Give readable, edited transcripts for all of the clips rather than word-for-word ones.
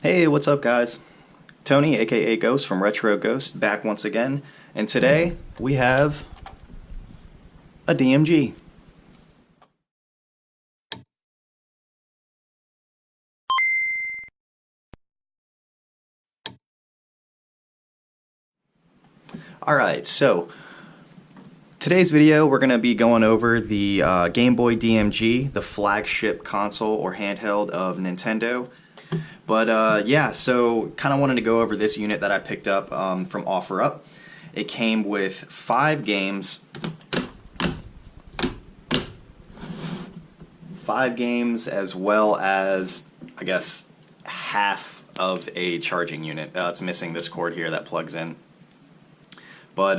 Hey, what's up guys? Tony, aka Ghost from Retro Ghost, back once again, and today we have a DMG. Alright, so today's video we're going to be going over the Game Boy DMG, the flagship console or handheld of Nintendo. But yeah, so kind of wanted to go over this unit that I picked up from OfferUp. It came with 5 games. 5 games as well as, I guess, half of a charging unit. It's missing this cord here that plugs in. But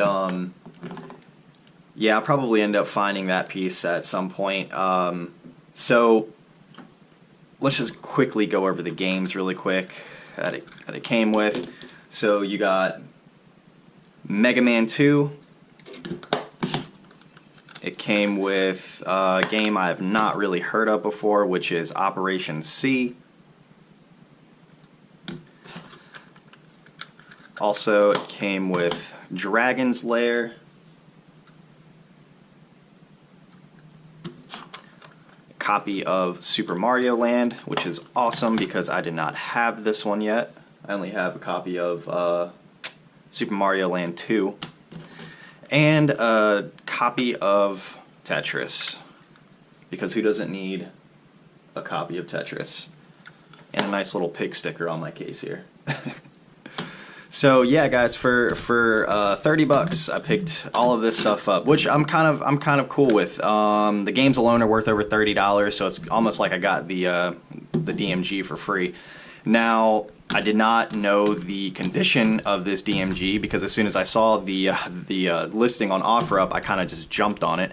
yeah, I'll probably end up finding that piece at some point. So let's just quickly go over the games really quick that it came with. So you got Mega Man 2. It came with a game I have not really heard of before, which is Operation C. Also, it came with Dragon's Lair. Copy of Super Mario Land, which is awesome because I did not have this one yet. I only have a copy of Super Mario Land 2 and a copy of Tetris, because who doesn't need a copy of Tetris? And a nice little pig sticker on my case here. So yeah, guys, for $30, I picked all of this stuff up, which I'm kind of cool with. The games alone are worth over $30, so it's almost like I got the DMG for free. Now, I did not know the condition of this DMG because as soon as I saw the listing on OfferUp, I kind of just jumped on it.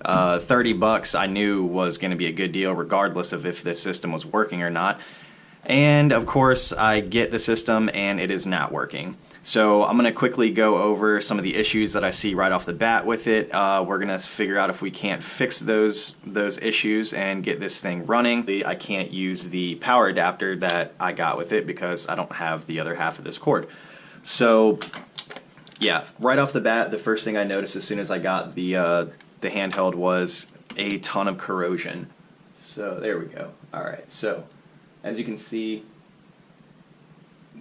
$30 I knew was going to be a good deal, regardless of if this system was working or not. And of course I get the system and it is not working. So I'm going to quickly go over some of the issues that I see right off the bat with it. We're going to figure out if we can't fix those issues and get this thing running. I can't use the power adapter that I got with it because I don't have the other half of this cord. So yeah, right off the bat, the first thing I noticed as soon as I got the handheld was a ton of corrosion. So there we go. Alright, so as you can see,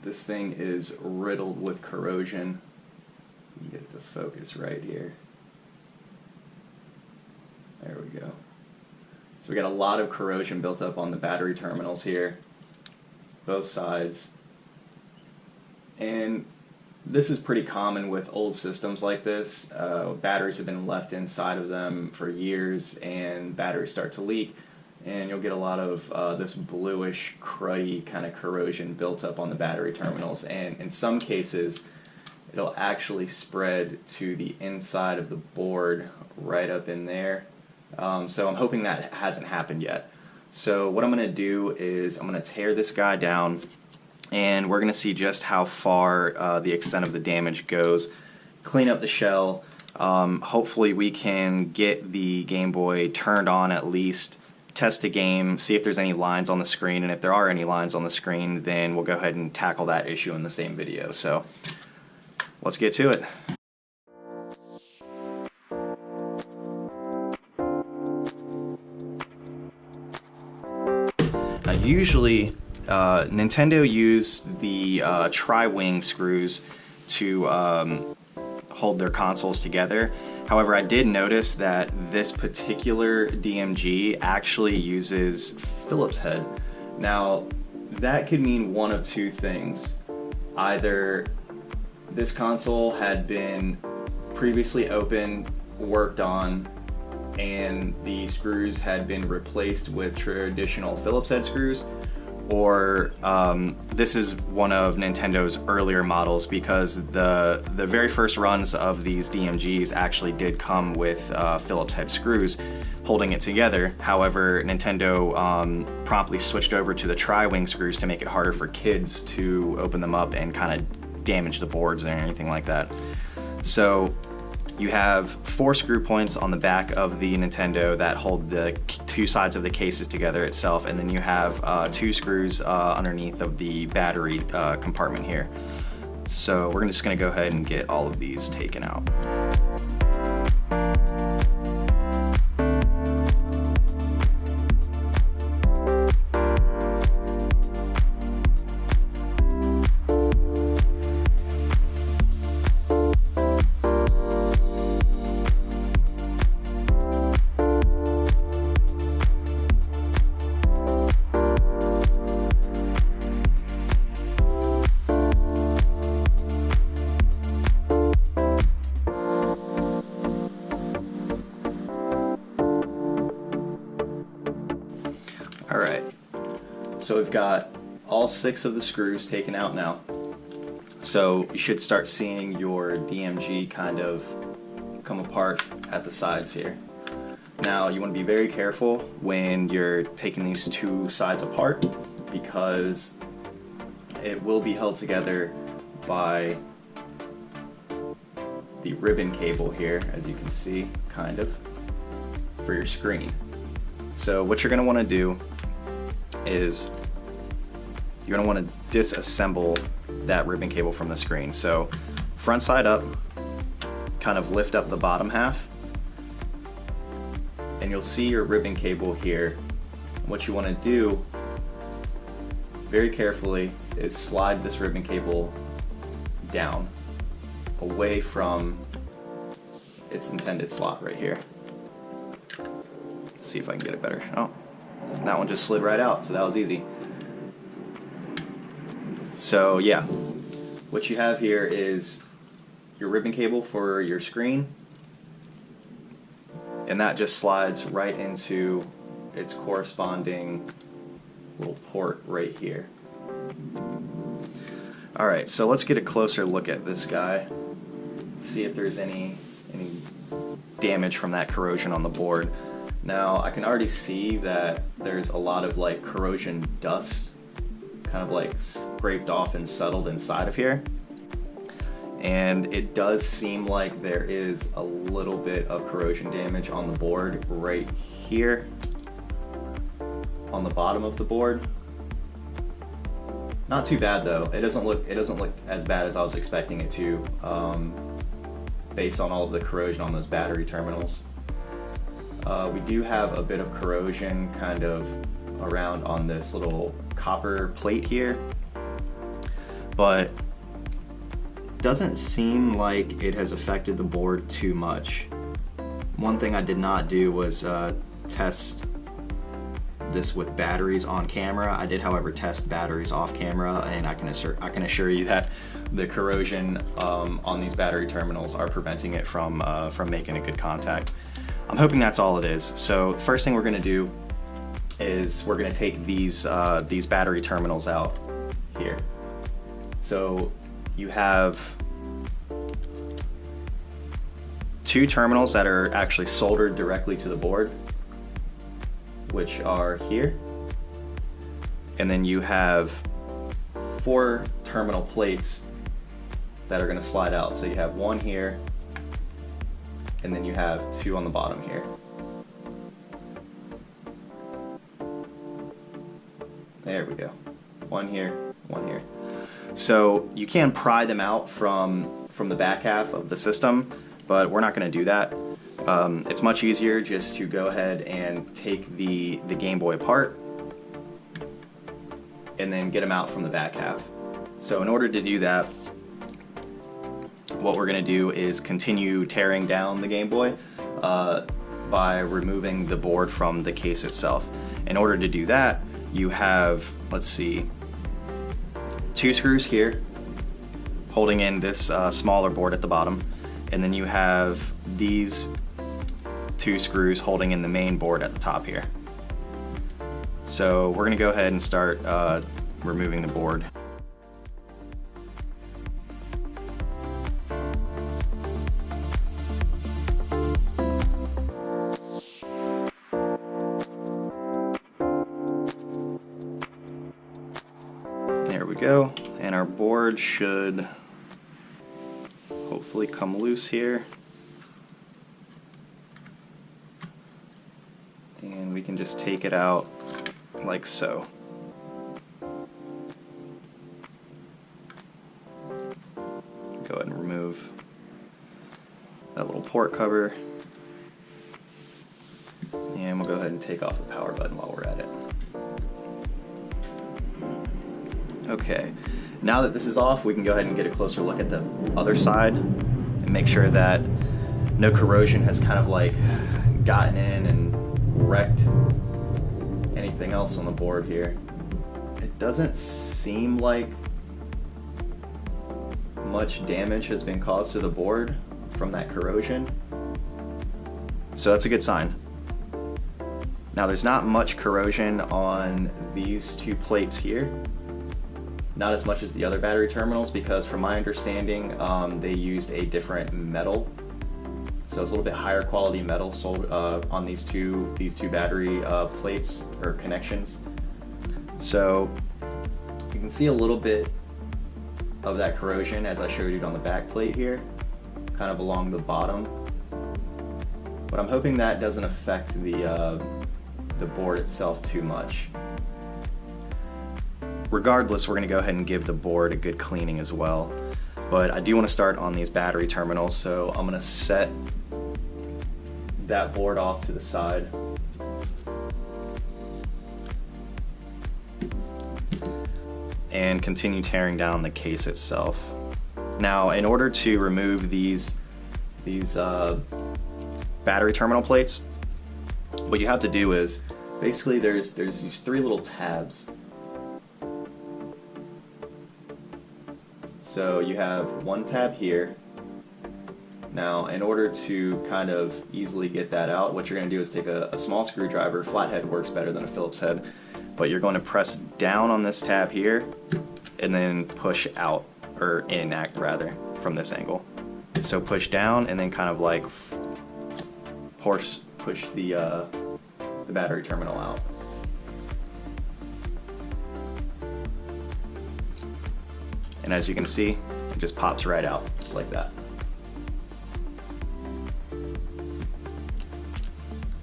this thing is riddled with corrosion. You get it to focus right here. There we go. So we got a lot of corrosion built up on the battery terminals here, both sides. And this is pretty common with old systems like this. Batteries have been left inside of them for years and batteries start to leak. And you'll get a lot of this bluish, cruddy kind of corrosion built up on the battery terminals. And in some cases, it'll actually spread to the inside of the board right up in there. So I'm hoping that hasn't happened yet. So what I'm going to do is I'm going to tear this guy down, and we're going to see just how far the extent of the damage goes. Clean up the shell. Hopefully we can get the Game Boy turned on at least. Test a game, see if there's any lines on the screen, and if there are any lines on the screen, then we'll go ahead and tackle that issue in the same video. So let's get to it. Now usually Nintendo used the tri-wing screws to hold their consoles together. However, I did notice that this particular DMG actually uses Phillips head. Now, that could mean one of two things. Either this console had been previously opened, worked on, and the screws had been replaced with traditional Phillips head screws, or this is one of Nintendo's earlier models, because the very first runs of these DMGs actually did come with Phillips head screws holding it together. However, Nintendo promptly switched over to the tri-wing screws to make it harder for kids to open them up and kind of damage the boards or anything like that. So you have 4 screw points on the back of the Nintendo that hold the 2 sides of the cases together itself, and then you have 2 screws underneath of the battery compartment here. So we're just going to go ahead and get all of these taken out. Alright, so we've got all 6 of the screws taken out now. So you should start seeing your DMG kind of come apart at the sides here. Now you want to be very careful when you're taking these 2 sides apart, because it will be held together by the ribbon cable here, as you can see, kind of, for your screen. So what you're going to want to do is you're going to want to disassemble that ribbon cable from the screen. So front side up, kind of lift up the bottom half, and you'll see your ribbon cable here. What you want to do very carefully is slide this ribbon cable down away from its intended slot right here. Let's see if I can get it better. Oh, that one just slid right out, so that was easy. So yeah, what you have here is your ribbon cable for your screen, and that just slides right into its corresponding little port right here. Alright, so let's get a closer look at this guy, see if there's any damage from that corrosion on the board. Now I can already see that there's a lot of like corrosion dust kind of like scraped off and settled inside of here, and it does seem like there is a little bit of corrosion damage on the board right here on the bottom of the board. Not too bad though. It doesn't look as bad as I was expecting it to, based on all of the corrosion on those battery terminals. We do have a bit of corrosion kind of around on this little copper plate here, but doesn't seem like it has affected the board too much. One thing I did not do was test this with batteries on camera. I did, however, test batteries off camera, and I can assure you that the corrosion on these battery terminals are preventing it from making a good contact. I'm hoping that's all it is. So the first thing we're going to do is we're going to take these battery terminals out here. So you have 2 terminals that are actually soldered directly to the board, which are here, and then you have 4 terminal plates that are going to slide out. So you have 1 here, and then you have 2 on the bottom here. There we go. 1 here, 1 here. So you can pry them out from the back half of the system, but we're not going to do that. It's much easier just to go ahead and take the Game Boy apart and then get them out from the back half. So in order to do that, what we're going to do is continue tearing down the Game Boy by removing the board from the case itself. In order to do that, you have, let's see, 2 screws here holding in this smaller board at the bottom, and then you have these 2 screws holding in the main board at the top here. So we're going to go ahead and start removing the board. There we go, and our board should hopefully come loose here. can just take it out like so. Go ahead and remove that little port cover. And we'll go ahead and take off the power button while we're at it. Okay, now that this is off, we can go ahead and get a closer look at the other side and make sure that no corrosion has kind of like gotten in and wrecked anything else on the board here. It doesn't seem like much damage has been caused to the board from that corrosion, so that's a good sign. Now there's not much corrosion on these two plates here, not as much as the other battery terminals, because from my understanding they used a different metal, so it's a little bit higher quality metal sold on these two battery plates or connections. So you can see a little bit of that corrosion as I showed you on the back plate here, kind of along the bottom. But I'm hoping that doesn't affect the board itself too much. Regardless, we're going to go ahead and give the board a good cleaning as well. But I do want to start on these battery terminals, so I'm going to set that board off to the side. And continue tearing down the case itself. Now, in order to remove these battery terminal plates, what you have to do is basically there's these three little tabs. So you have one tab here. Now, in order to kind of easily get that out, what you're going to do is take a small screwdriver. Flathead works better than a Phillips head. But you're going to press down on this tab here and then push out, or in rather, from this angle. So push down and then kind of like push the battery terminal out. And as you can see, it just pops right out, just like that.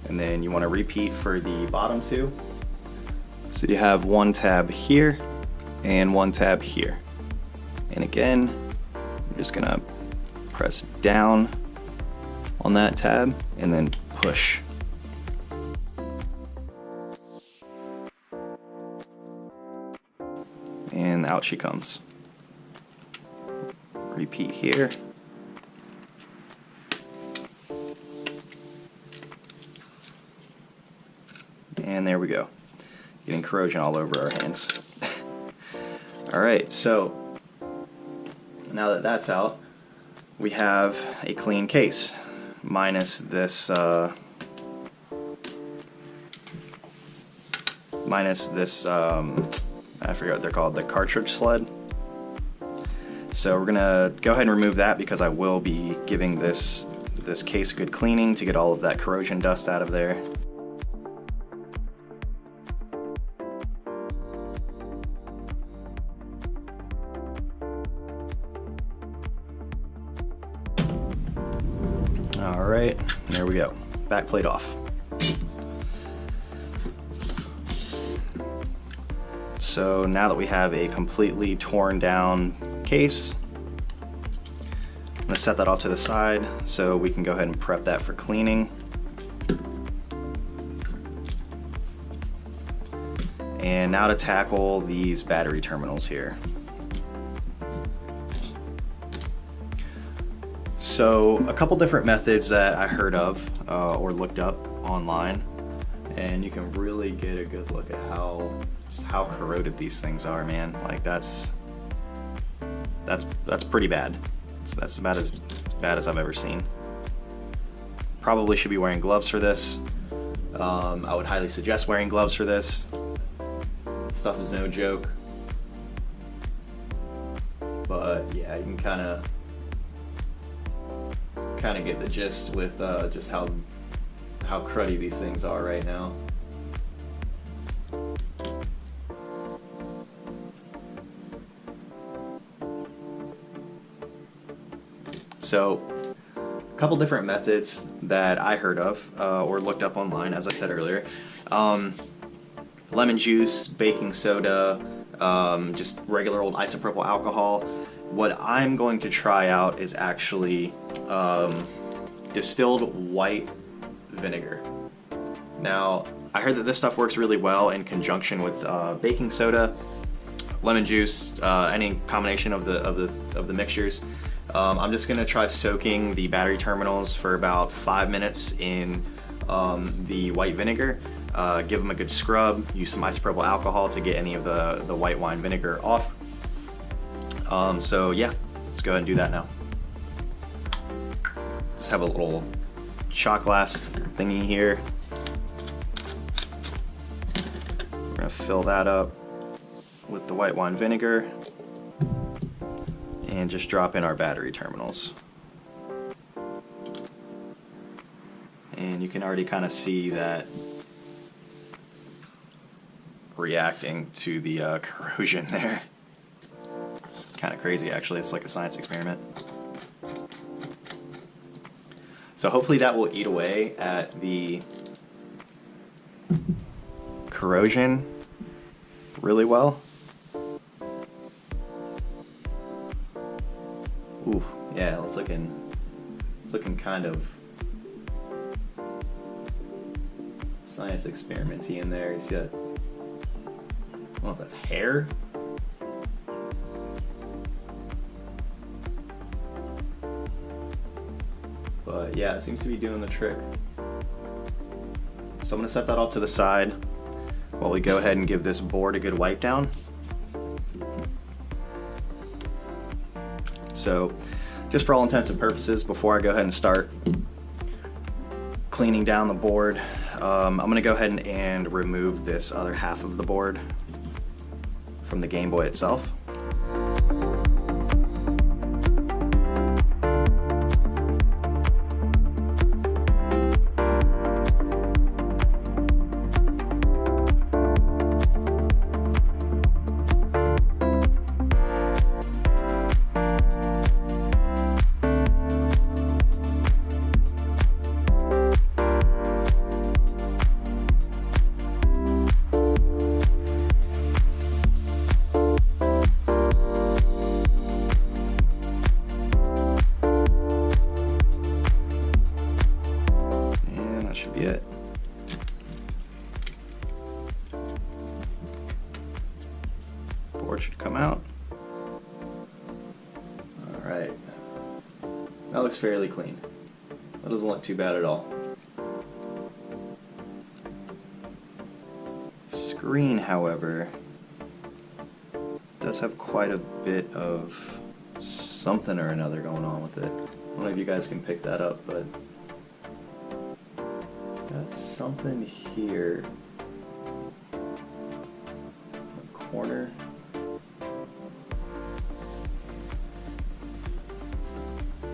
And then you want to repeat for the bottom two. So you have one tab here and one tab here. And again, I'm just gonna press down on that tab and then push. And out she comes. Repeat here. And there we go. Getting corrosion all over our hands. Alright, so now that that's out, we have a clean case, minus this I forget what they're called, the cartridge sled. So we're gonna go ahead and remove that because I will be giving this case a good cleaning to get all of that corrosion dust out of there. Alright, there we go. Back plate off. So now that we have a completely torn down case, I'm going to set that off to the side so we can go ahead and prep that for cleaning. And now to tackle these battery terminals here. So a couple different methods that I heard of or looked up online, and you can really get a good look at how corroded these things are, man. Like that's pretty bad. That's about as bad as I've ever seen. Probably should be wearing gloves for this. I would highly suggest wearing gloves for this. Stuff is no joke. But yeah, you can kind of get the gist with just how cruddy these things are right now. So, a couple different methods that I heard of or looked up online, as I said earlier. Lemon juice, baking soda, just regular old isopropyl alcohol. What I'm going to try out is actually distilled white vinegar. Now, I heard that this stuff works really well in conjunction with baking soda, lemon juice, any combination of the mixtures. I'm just gonna try soaking the battery terminals for about 5 minutes in the white vinegar. Give them a good scrub. Use some isopropyl alcohol to get any of the white wine vinegar off. So yeah, let's go ahead and do that now. Just have a little shot glass thingy here. We're gonna fill that up with the white wine vinegar and just drop in our battery terminals. And you can already kind of see that reacting to the corrosion there. It's kind of crazy, actually. It's like a science experiment. So hopefully that will eat away at the corrosion really well. Ooh, yeah, it's looking kind of science experimenty in there. You see that? I don't know if that's hair. But yeah, it seems to be doing the trick. So I'm gonna set that off to the side while we go ahead and give this board a good wipe down. So just for all intents and purposes, before I go ahead and start cleaning down the board, I'm gonna go ahead and remove this other half of the board from the Game Boy itself. Should be it. Board should come out. Alright. That looks fairly clean. That doesn't look too bad at all. Screen, however, does have quite a bit of something or another going on with it. I don't know if you guys can pick that up, but got something here in the corner.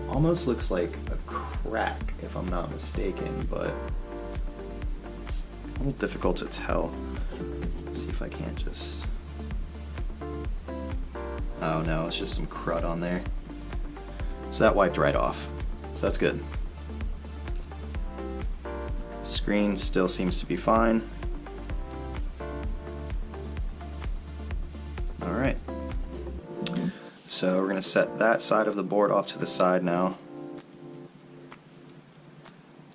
Almost looks like a crack, if I'm not mistaken, but it's a little difficult to tell. Let's see if I can't just... Oh no, it's just some crud on there. So that wiped right off. So that's good. Screen still seems to be fine. Alright. So we're going to set that side of the board off to the side now.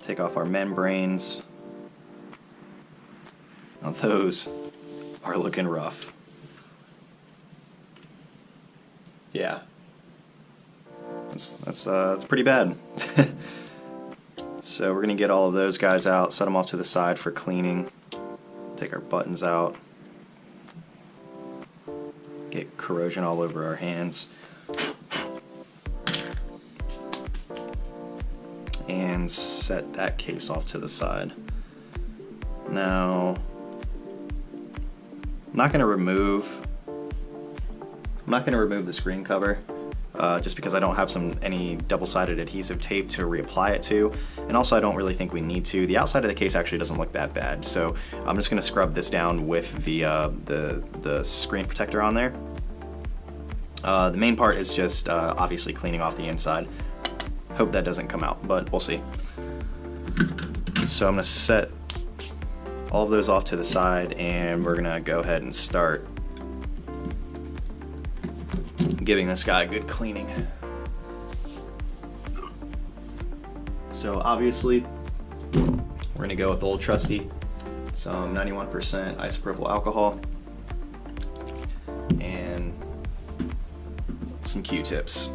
Take off our membranes. Now those are looking rough. Yeah. That's pretty bad. So we're going to get all of those guys out, set them off to the side for cleaning, take our buttons out, get corrosion all over our hands, and set that case off to the side. Now, I'm not going to remove the screen cover. Just because I don't have any double-sided adhesive tape to reapply it to, and also I don't really think we need to. The outside of the case actually doesn't look that bad, so I'm just going to scrub this down with the screen protector on there. The main part is just obviously cleaning off the inside. Hope that doesn't come out, but we'll see. So I'm going to set all of those off to the side, and we're going to go ahead and start giving this guy a good cleaning. So obviously, we're going to go with old trusty, some 91% isopropyl alcohol, and some Q-tips.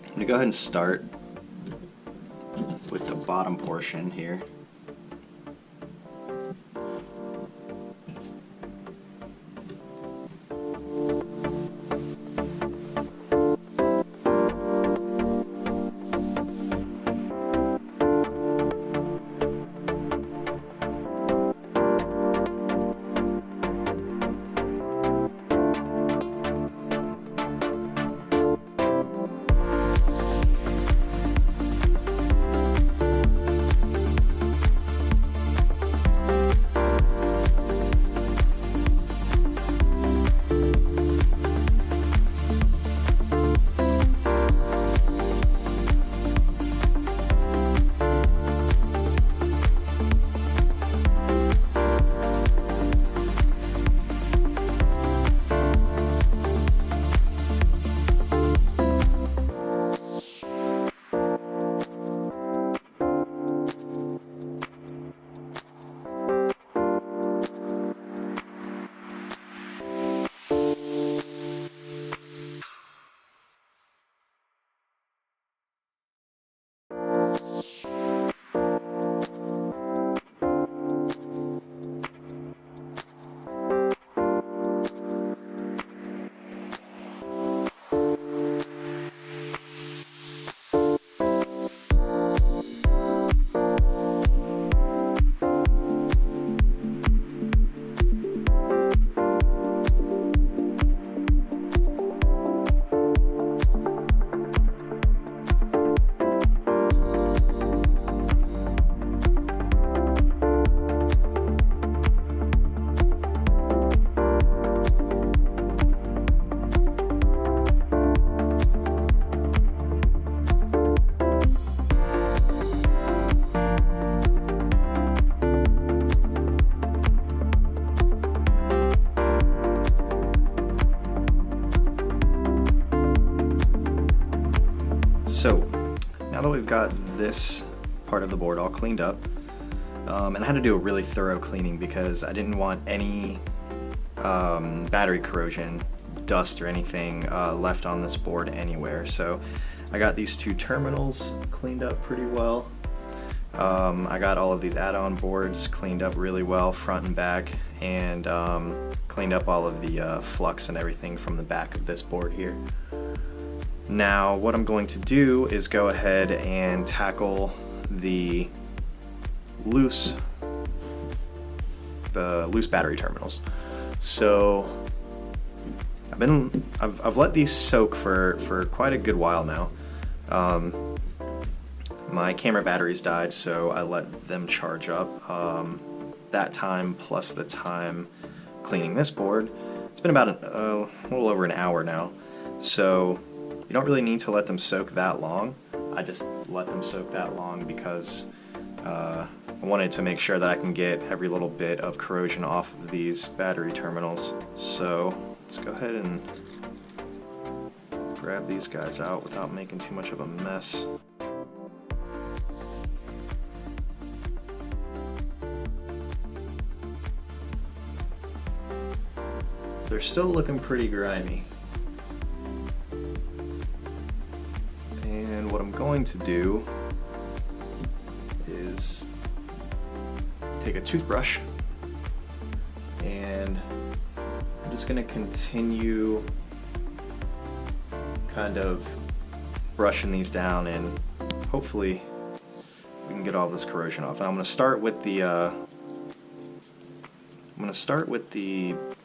I'm going to go ahead and start with the bottom portion here. So now that we've got this part of the board all cleaned up, and I had to do a really thorough cleaning because I didn't want any battery corrosion, dust or anything left on this board anywhere. So I got these two terminals cleaned up pretty well. I got all of these add-on boards cleaned up really well, front and back, and cleaned up all of the flux and everything from the back of this board here. Now what I'm going to do is go ahead and tackle the loose battery terminals. So I've let these soak for quite a good while now. My camera batteries died, so I let them charge up. That time plus the time cleaning this board, it's been about a little over an hour now. So you don't really need to let them soak that long. I just let them soak that long because I wanted to make sure that I can get every little bit of corrosion off of these battery terminals. So let's go ahead and grab these guys out without making too much of a mess. They're still looking pretty grimy. And what I'm going to do is take a toothbrush and I'm just going to continue kind of brushing these down, and hopefully we can get all this corrosion off. Now I'm going to start with the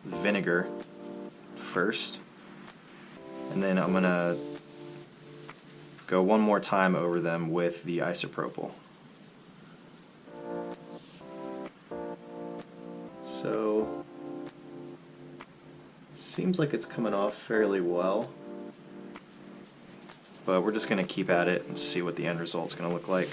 vinegar first, and then I'm going to go one more time over them with the isopropyl. So seems like it's coming off fairly well, but we're just going to keep at it and see what the end result's going to look like.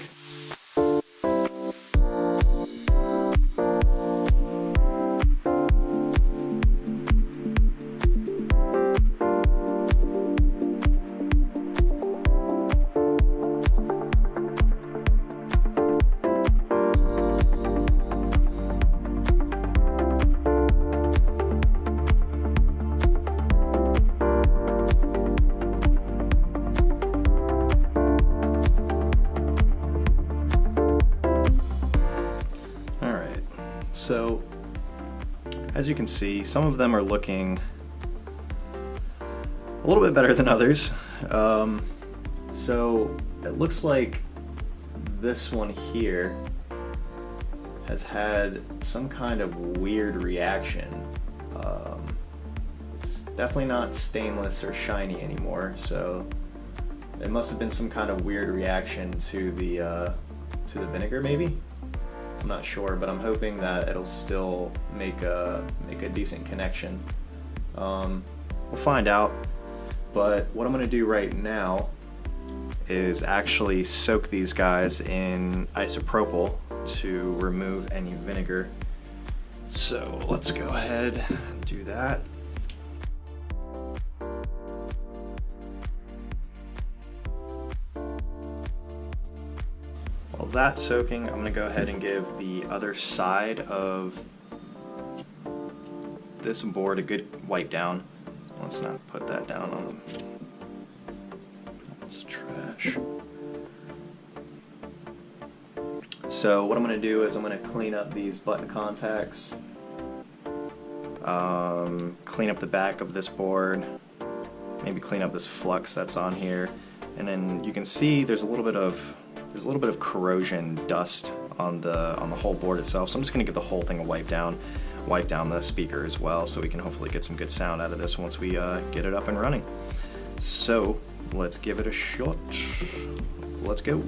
So, as you can see, some of them are looking a little bit better than others. So, it looks like this one here has had some kind of weird reaction. It's definitely not stainless or shiny anymore, so it must have been some kind of weird reaction to the vinegar, maybe? I'm not sure, but I'm hoping that it'll still make a decent connection. We'll find out, but what I'm going to do right now is actually soak these guys in isopropyl to remove any vinegar. So let's go ahead and do that. While that's soaking, I'm going to go ahead and give the other side of this board a good wipe down. Let's not put that down on them. That's trash. So what I'm going to do is I'm going to clean up these button contacts, clean up the back of this board, maybe clean up this flux that's on here, and then you can see there's a little bit of corrosion dust on the whole board itself. So I'm just going to give the whole thing a wipe down the speaker as well, so we can hopefully get some good sound out of this once we get it up and running. So let's give it a shot. Let's go.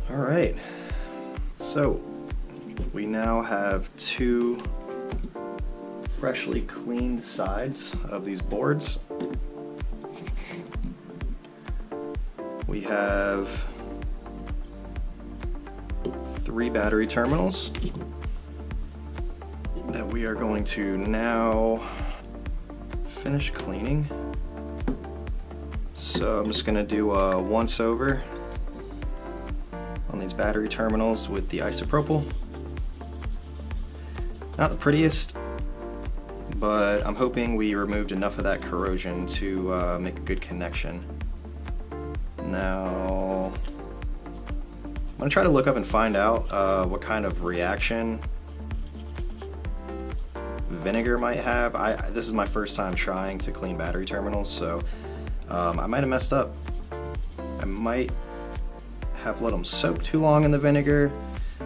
Alright, so we now have two freshly cleaned sides of these boards. We have 3 battery terminals that we are going to now finish cleaning. So I'm just going to do a once over on these battery terminals with the isopropyl. Not the prettiest, but I'm hoping we removed enough of that corrosion to make a good connection. Now, I'm going to try to look up and find out what kind of reaction vinegar might have. This is my first time trying to clean battery terminals, so I might have messed up. I might have let them soak too long in the vinegar,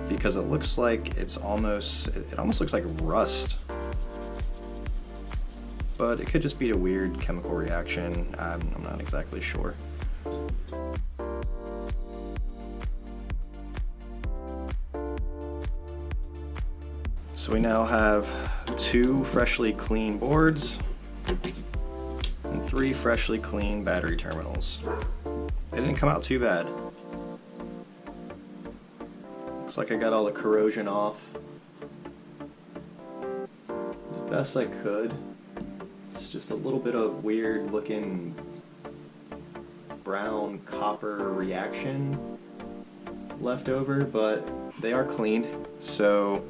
because it looks like it almost looks like rust. But it could just be a weird chemical reaction. I'm not exactly sure. So we now have 2 freshly clean boards and 3 freshly clean battery terminals. They didn't come out too bad. Looks like I got all the corrosion off as best I could. It's just a little bit of weird looking brown copper reaction left over, but they are clean. So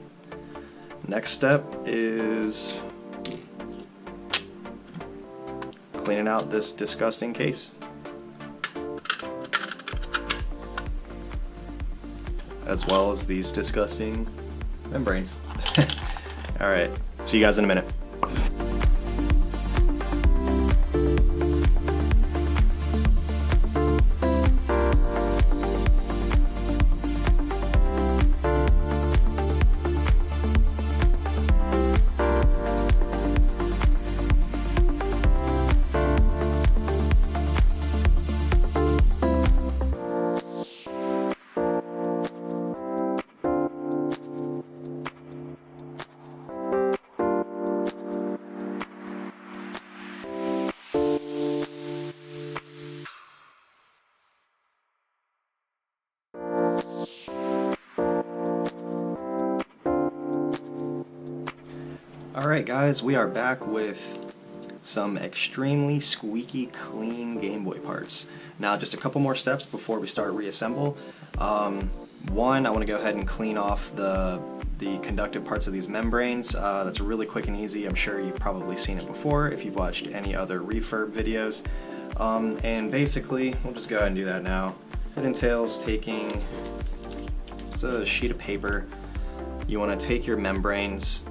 next step is cleaning out this disgusting case, as well as these disgusting membranes. Alright, see you guys in a minute. Alright guys, we are back with some extremely squeaky clean Game Boy parts. Now just a couple more steps before we start reassemble. One, I want to go ahead and clean off the conductive parts of these membranes. That's really quick and easy. I'm sure you've probably seen it before if you've watched any other refurb videos. And basically, we'll just go ahead and do that now. It entails taking just a sheet of paper. You want to take your membranes,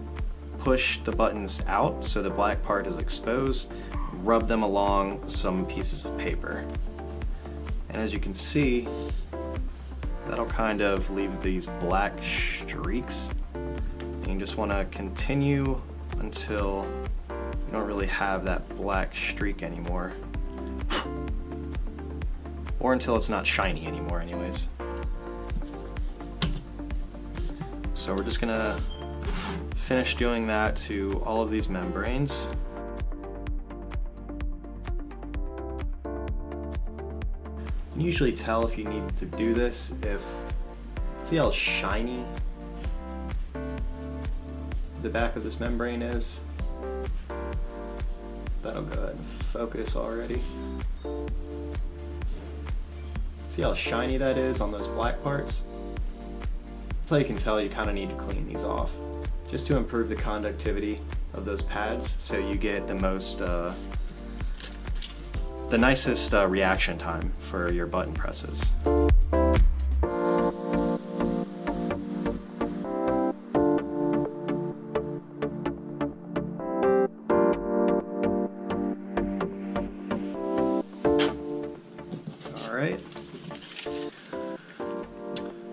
push the buttons out so the black part is exposed, rub them along some pieces of paper. And as you can see, that'll kind of leave these black streaks. And you just want to continue until you don't really have that black streak anymore. Or until it's not shiny anymore anyways. So we're just gonna finish doing that to all of these membranes. You can usually tell if you need to do this if, see how shiny the back of this membrane is? That'll go ahead and focus already. See how shiny that is on those black parts? That's how you can tell you kind of need to clean these off, just to improve the conductivity of those pads so you get the most, the nicest reaction time for your button presses. Alright,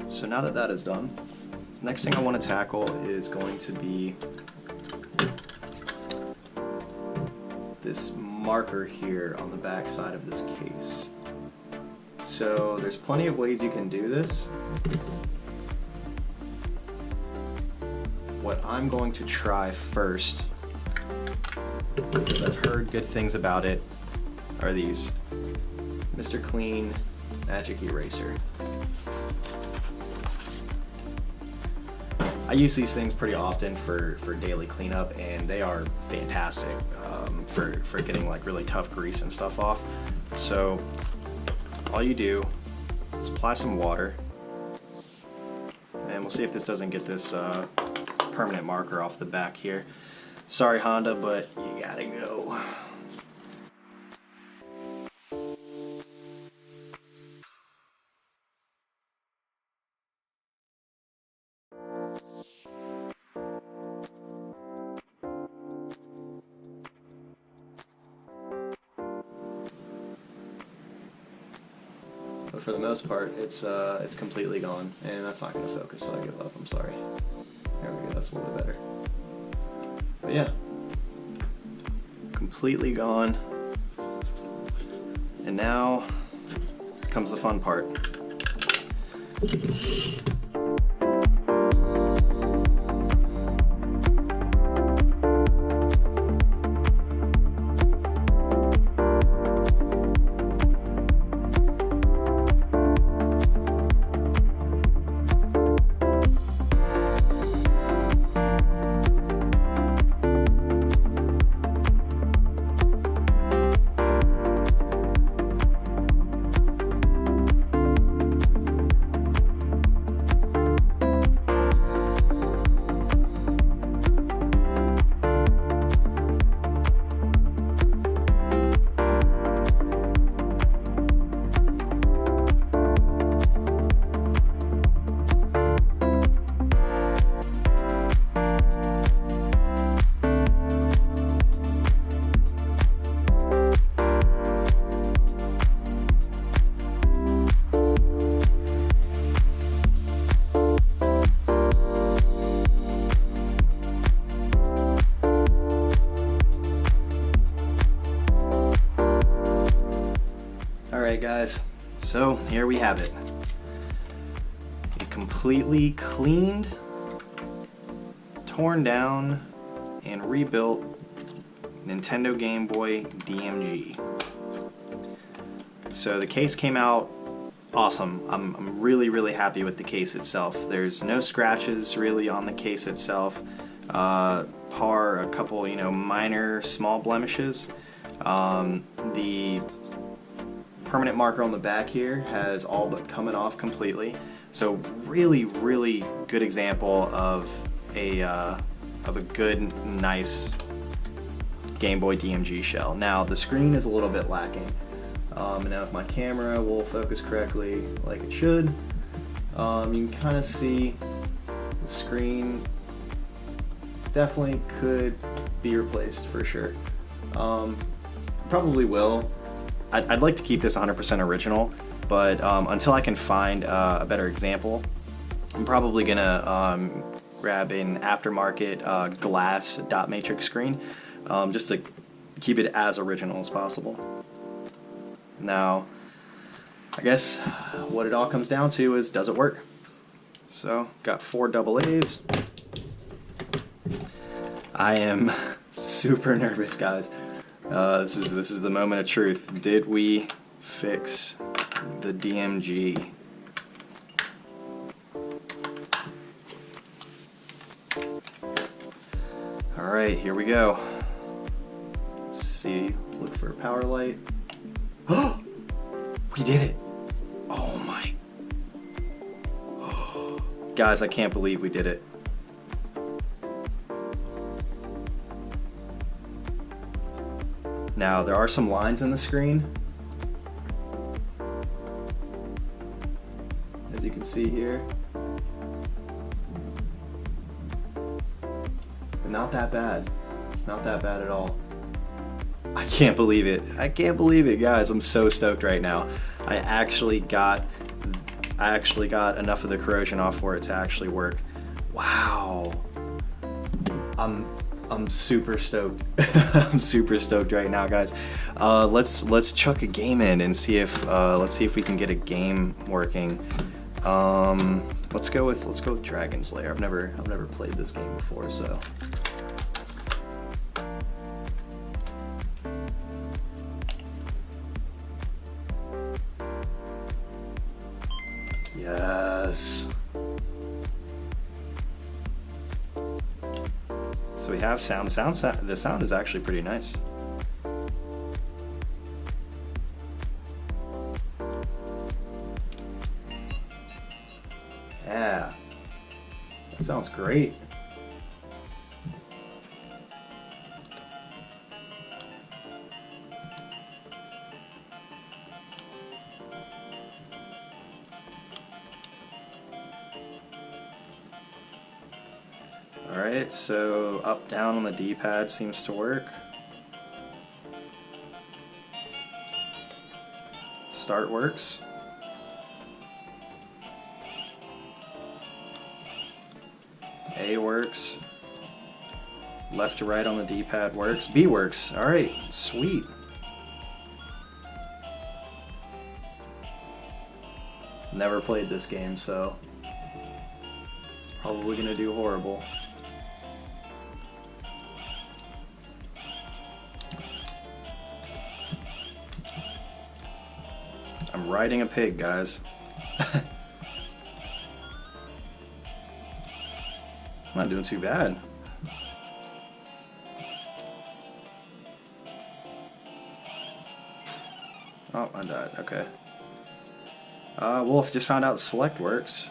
so now that that is done, next thing I want to tackle is going to be this marker here on the back side of this case. So there's plenty of ways you can do this. What I'm going to try first, because I've heard good things about it, are these Mr. Clean Magic Eraser. I use these things pretty often for daily cleanup, and they are fantastic for getting like really tough grease and stuff off. So all you do is apply some water, and we'll see if this doesn't get this permanent marker off the back here. Sorry Honda, but you gotta go. But for the most part, it's completely gone, and that's not going to focus, so I give up. I'm sorry. There we go. That's a little bit better. But yeah, completely gone. And now comes the fun part. So here we have it. A completely cleaned, torn down, and rebuilt Nintendo Game Boy DMG. So the case came out awesome. I'm really happy with the case itself. There's no scratches really on the case itself. A couple minor small blemishes. The permanent marker on the back here has all but coming off completely. So really good example of a good, nice Game Boy DMG shell. Now the screen is a little bit lacking. Now if my camera will focus correctly like it should, you can kind of see the screen definitely could be replaced for sure. Probably will. I'd like to keep this 100% original, but until I can find a better example, I'm probably gonna grab an aftermarket glass dot matrix screen, just to keep it as original as possible. Now, I guess what it all comes down to is, does it work? So, got 4 AA's. I am super nervous, guys. This is the moment of truth. Did we fix the DMG? All right, here we go. Let's see. Let's look for a power light. Oh, we did it! Oh my! Guys, I can't believe we did it. Now, there are some lines in the screen, as you can see here, but not that bad. It's not that bad at all. I can't believe it. I can't believe it, guys. I'm so stoked right now. I actually got enough of the corrosion off for it to actually work. Wow. I'm super stoked. I'm super stoked right now, guys. Let's chuck a game in and see if we can get a game working. Let's go with Dragon's Lair. I've never played this game before, so. Yes. So we have sound. The sound is actually pretty nice. Yeah, that sounds great. Alright, so up, down on the D-pad seems to work. Start works. A works. Left to right on the D-pad works. B works. Alright, sweet. Never played this game, so probably gonna do horrible. I'm riding a pig, guys. I'm not doing too bad. Oh, I died. Okay. Wolf just found out select works.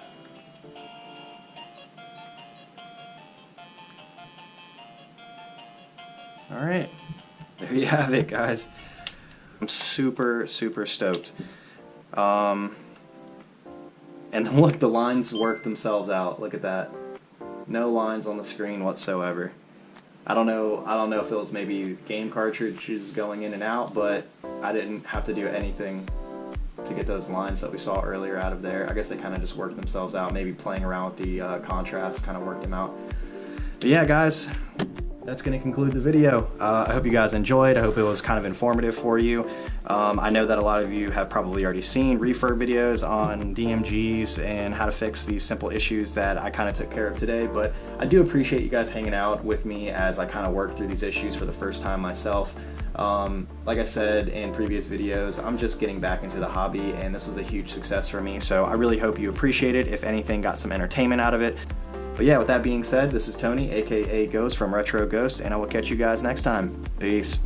Alright. There you have it, guys. I'm super stoked. And look, the lines work themselves out. Look at that. No lines on the screen whatsoever. I don't know if it was maybe game cartridges going in and out, but I didn't have to do anything to get those lines that we saw earlier out of there. I guess they kind of just worked themselves out. Maybe playing around with the contrast kind of worked them out. But yeah, guys, that's going to conclude the video. I hope you guys enjoyed. I hope it was kind of informative for you. I know that a lot of you have probably already seen refurb videos on DMGs and how to fix these simple issues that I kind of took care of today, but I do appreciate you guys hanging out with me as I kind of work through these issues for the first time myself. Like I said in previous videos, I'm just getting back into the hobby, and this was a huge success for me, so I really hope you appreciate it. If anything, got some entertainment out of it. But yeah, with that being said, this is Tony, aka Ghost from Retro Ghost, and I will catch you guys next time. Peace.